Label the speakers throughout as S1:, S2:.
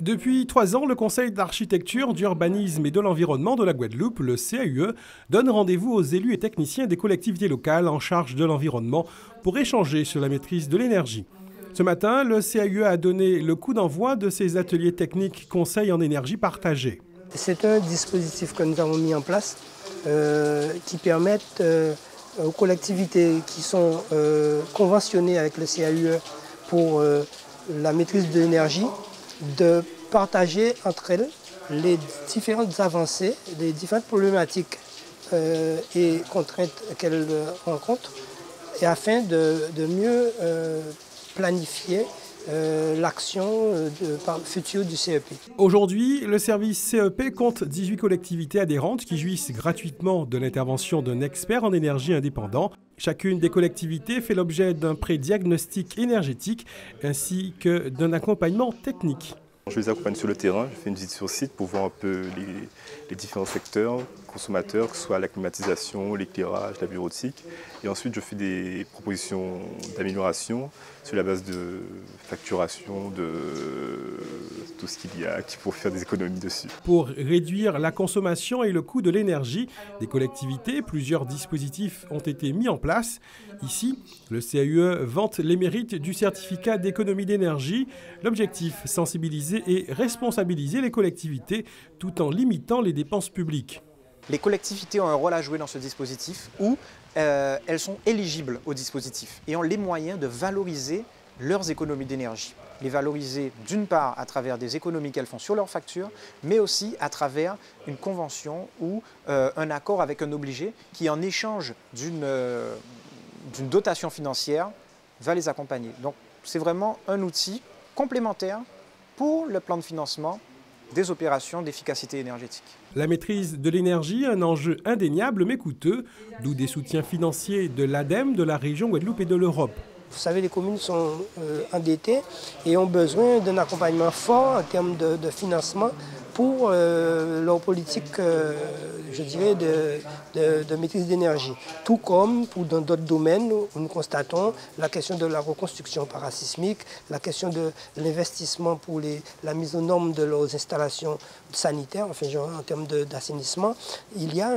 S1: Depuis 3 ans, le Conseil d'architecture, d'urbanisme et de l'environnement de la Guadeloupe, le CAUE, donne rendez-vous aux élus et techniciens des collectivités locales en charge de l'environnement pour échanger sur la maîtrise de l'énergie. Ce matin, le CAUE a donné le coup d'envoi de ses ateliers techniques conseils en énergie partagés.
S2: C'est un dispositif que nous avons mis en place qui permet aux collectivités qui sont conventionnées avec le CAUE pour la maîtrise de l'énergie de partager entre elles les différentes avancées, les différentes problématiques et contraintes qu'elles rencontrent, et afin de mieux planifier l'action future du CEP.
S1: Aujourd'hui, le service CEP compte 18 collectivités adhérentes qui jouissent gratuitement de l'intervention d'un expert en énergie indépendant. Chacune des collectivités fait l'objet d'un pré-diagnostic énergétique ainsi que d'un accompagnement technique.
S3: Je les accompagne sur le terrain, je fais une visite sur site pour voir un peu les différents secteurs consommateurs, que ce soit la climatisation, l'éclairage, la bureautique. Et ensuite, je fais des propositions d'amélioration sur la base de facturation, de tout ce qu'il y a qui pour faire des économies dessus.
S1: Pour réduire la consommation et le coût de l'énergie des collectivités, plusieurs dispositifs ont été mis en place. Ici, le CAUE vante les mérites du certificat d'économie d'énergie. L'objectif, sensibiliser et responsabiliser les collectivités tout en limitant les dépenses publiques.
S4: Les collectivités ont un rôle à jouer dans ce dispositif où elles sont éligibles au dispositif et ont les moyens de valoriser leurs économies d'énergie. Les valoriser d'une part à travers des économies qu'elles font sur leurs factures, mais aussi à travers une convention ou un accord avec un obligé qui, en échange d'une dotation financière, va les accompagner. Donc c'est vraiment un outil complémentaire pour le plan de financement des opérations d'efficacité énergétique.
S1: La maîtrise de l'énergie, un enjeu indéniable mais coûteux, d'où des soutiens financiers de l'ADEME, de la région Guadeloupe et de l'Europe.
S2: Vous savez, les communes sont endettées et ont besoin d'un accompagnement fort en termes de financement pour leur politique, je dirais, de maîtrise d'énergie. Tout comme dans d'autres domaines où nous constatons la question de la reconstruction parasismique, la question de l'investissement pour la mise aux normes de leurs installations sanitaires, enfin, genre, en termes d'assainissement. Il y a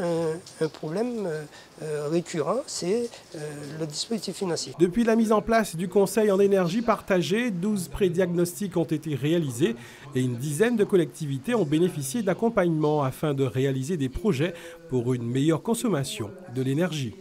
S2: un problème récurrent, c'est le dispositif financier.
S1: Depuis la mise en place du Conseil en énergie partagée, 12 pré-diagnostics ont été réalisés et une dizaine de collectivités ont bénéficié d'accompagnement afin de réaliser des projets pour une meilleure consommation de l'énergie.